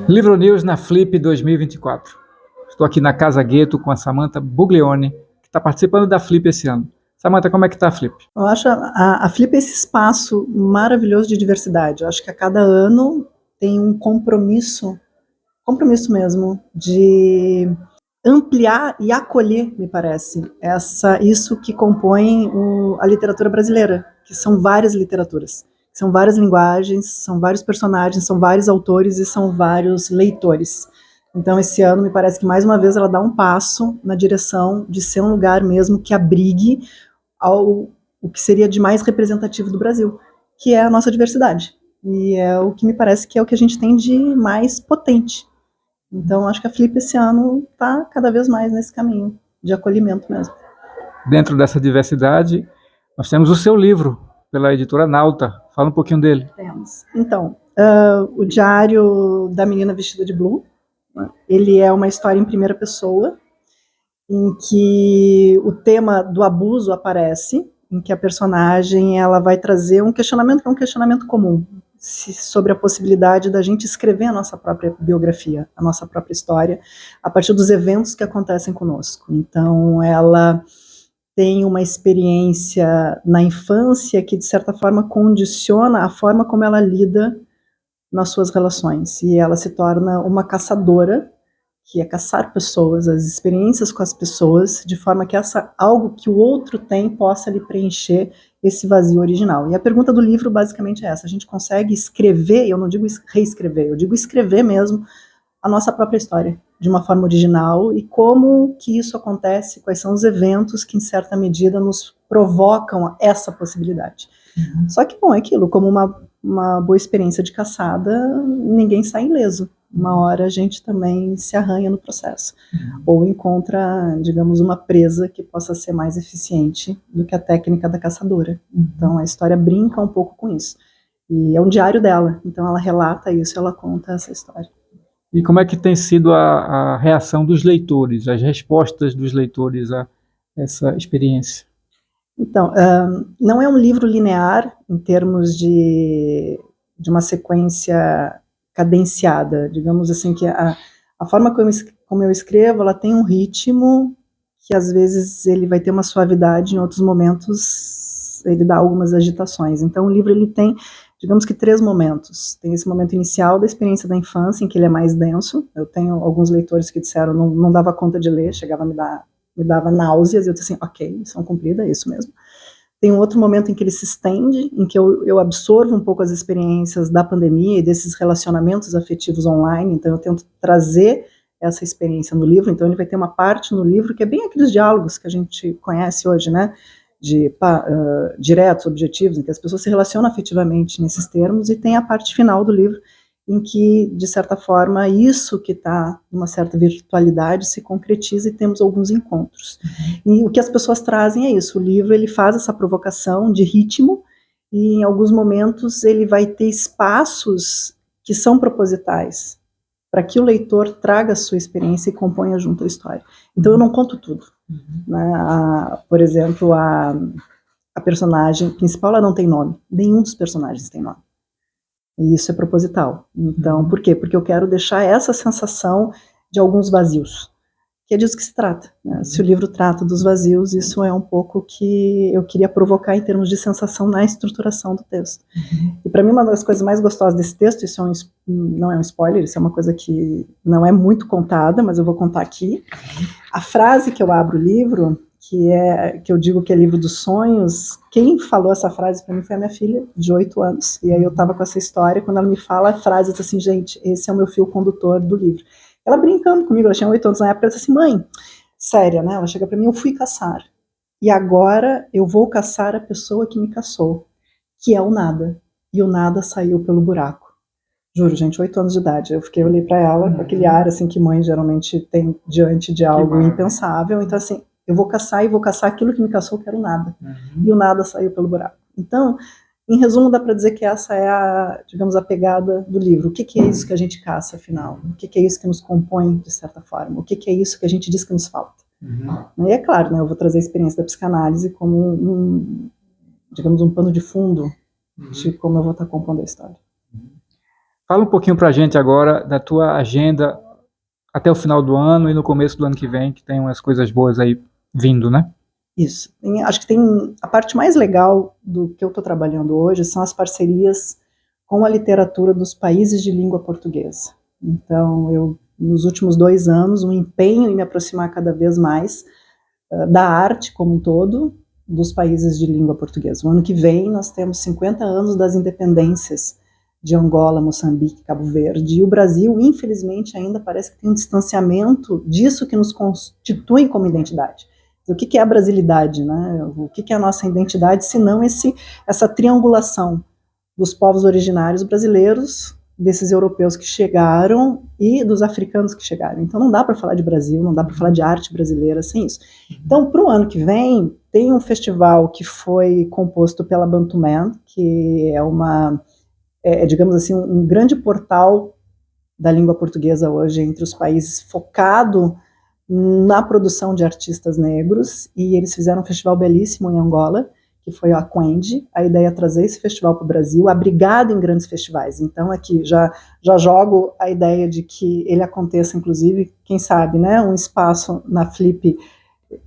Livro News na Flip 2024. Estou aqui na Casa Gueto com a Samantha Buglione, que está participando da Flip esse ano. Samantha, como é que está a Flip? Eu acho a Flip esse espaço maravilhoso de diversidade. Eu acho que a cada ano tem um compromisso mesmo, de ampliar e acolher, me parece, isso que compõe a literatura brasileira, que são várias literaturas, são várias linguagens, são vários personagens, são vários autores e são vários leitores. Então, esse ano, me parece que, mais uma vez, ela dá um passo na direção de ser um lugar mesmo que abrigue o que seria de mais representativo do Brasil, que é a nossa diversidade. E é o que me parece que é o que a gente tem de mais potente. Então, acho que a Flip esse ano está cada vez mais nesse caminho de acolhimento mesmo. Dentro dessa diversidade, nós temos o seu livro, pela editora Nauta. Fala um pouquinho dele. Temos. Então, o Diário da Menina Vestida de Blue, né? Ele é uma história em primeira pessoa, em que o tema do abuso aparece, em que a personagem ela vai trazer um questionamento que é um questionamento comum, sobre a possibilidade da gente escrever a nossa própria biografia, a nossa própria história, a partir dos eventos que acontecem conosco. Então, ela tem uma experiência na infância que, de certa forma, condiciona a forma como ela lida nas suas relações. E ela se torna uma caçadora, que é caçar pessoas, as experiências com as pessoas, de forma que algo que o outro tem possa lhe preencher esse vazio original. E a pergunta do livro basicamente é essa: a gente consegue escrever, eu não digo reescrever, eu digo escrever mesmo, a nossa própria história, de uma forma original, e como que isso acontece, quais são os eventos que, em certa medida, nos provocam essa possibilidade. Só que, bom, é aquilo, como uma boa experiência de caçada, ninguém sai ileso. Uma hora a gente também se arranha no processo, ou encontra, digamos, uma presa que possa ser mais eficiente do que a técnica da caçadora. Então a história brinca um pouco com isso. E é um diário dela, então ela relata isso, ela conta essa história. E como é que tem sido a reação dos leitores, as respostas dos leitores a essa experiência? Então, não é um livro linear em termos de uma sequência cadenciada, digamos assim, que a forma como eu escrevo, ela tem um ritmo que às vezes ele vai ter uma suavidade, em outros momentos ele dá algumas agitações. Então o livro ele tem, digamos que 3 momentos. Tem esse momento inicial da experiência da infância, em que ele é mais denso. Eu tenho alguns leitores que disseram não dava conta de ler, chegava a me dava náuseas, e eu disse assim, ok, missão cumprida, é isso mesmo. Tem um outro momento em que ele se estende, em que eu absorvo um pouco as experiências da pandemia e desses relacionamentos afetivos online, então eu tento trazer essa experiência no livro. Então ele vai ter uma parte no livro que é bem aqueles diálogos que a gente conhece hoje, né, diretos, objetivos, em que as pessoas se relacionam afetivamente nesses termos, e tem a parte final do livro, em que, de certa forma, isso que está numa certa virtualidade se concretiza e temos alguns encontros. E o que as pessoas trazem é isso: o livro ele faz essa provocação de ritmo, e em alguns momentos ele vai ter espaços que são propositais, para que o leitor traga a sua experiência e componha junto a história. Então eu não conto tudo. Né? Por exemplo, a personagem principal, ela não tem nome, nenhum dos personagens tem nome. E isso é proposital. Então, por quê? Porque eu quero deixar essa sensação de alguns vazios, que é disso que se trata. Né? Se o livro trata dos vazios, isso é um pouco que eu queria provocar em termos de sensação na estruturação do texto. E para mim, uma das coisas mais gostosas desse texto, isso não é um spoiler, isso é uma coisa que não é muito contada, mas eu vou contar aqui. A frase que eu abro o livro, que eu digo que é livro dos sonhos, quem falou essa frase para mim foi a minha filha, de 8 anos. E aí eu estava com essa história, quando ela me fala a frase, eu disse assim, gente, esse é o meu fio condutor do livro. Ela brincando comigo, ela tinha 8 anos na época, ela disse assim, mãe, séria, né? Ela chega para mim, eu fui caçar. E agora eu vou caçar a pessoa que me caçou, que é o nada. E o nada saiu pelo buraco. Juro, gente, 8 anos de idade. Eu olhei para ela com aquele ar assim que mãe geralmente tem diante de algo impensável. Então, assim, eu vou caçar e vou caçar aquilo que me caçou, que era o nada. E o nada saiu pelo buraco. Então, em resumo, dá para dizer que essa é digamos, a pegada do livro. O que é isso que a gente caça, afinal? O que é isso que nos compõe, de certa forma? O que é isso que a gente diz que nos falta? E é claro, né, eu vou trazer a experiência da psicanálise como digamos, um pano de fundo de como eu vou estar compondo a história. Fala um pouquinho para a gente agora da tua agenda até o final do ano e no começo do ano que vem, que tem umas coisas boas aí vindo, né? Isso. Acho que tem a parte mais legal do que eu estou trabalhando hoje são as parcerias com a literatura dos países de língua portuguesa. Então, eu, nos últimos 2 anos, um empenho em me aproximar cada vez mais da arte como um todo dos países de língua portuguesa. O ano que vem nós temos 50 anos das independências de Angola, Moçambique, Cabo Verde, e o Brasil, infelizmente, ainda parece que tem um distanciamento disso que nos constitui como identidade. O que é a brasilidade, né? O que é a nossa identidade, se não essa triangulação dos povos originários brasileiros, desses europeus que chegaram e dos africanos que chegaram. Então não dá para falar de Brasil, não dá para falar de arte brasileira sem isso. Então, para o ano que vem, tem um festival que foi composto pela Bantuman, que é digamos assim, um grande portal da língua portuguesa hoje entre os países, focado na produção de artistas negros, e eles fizeram um festival belíssimo em Angola, que foi o Aquende. A ideia é trazer esse festival para o Brasil, abrigado em grandes festivais. Então aqui já jogo a ideia de que ele aconteça, inclusive, quem sabe, né, um espaço na Flip,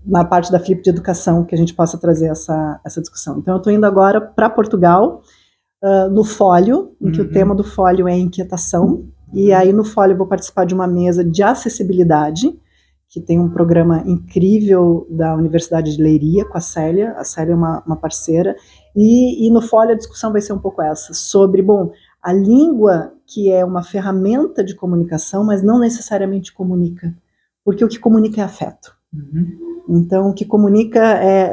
na parte da Flip de educação, que a gente possa trazer essa discussão. Então eu estou indo agora para Portugal, no Fólio, em que o tema do Fólio é inquietação, e aí no Fólio eu vou participar de uma mesa de acessibilidade, que tem um programa incrível da Universidade de Leiria, com a Célia é uma parceira, e no Fólio a discussão vai ser um pouco essa, sobre, a língua que é uma ferramenta de comunicação, mas não necessariamente comunica, porque o que comunica é afeto. Então, o que comunica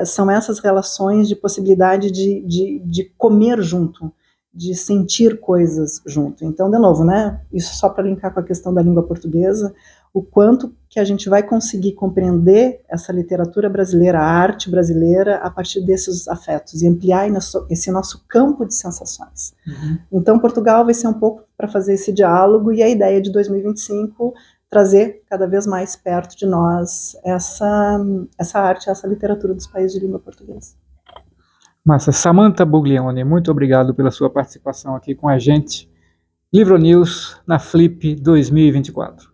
são essas relações de possibilidade de comer junto, de sentir coisas junto. Então, de novo, né, isso só para linkar com a questão da língua portuguesa, o quanto que a gente vai conseguir compreender essa literatura brasileira, a arte brasileira, a partir desses afetos, e ampliar esse nosso campo de sensações. Então, Portugal vai ser um pouco para fazer esse diálogo, e a ideia de 2025 trazer cada vez mais perto de nós essa arte, essa literatura dos países de língua portuguesa. Massa. Samantha Buglione, muito obrigado pela sua participação aqui com a gente. Livro News na Flip 2024.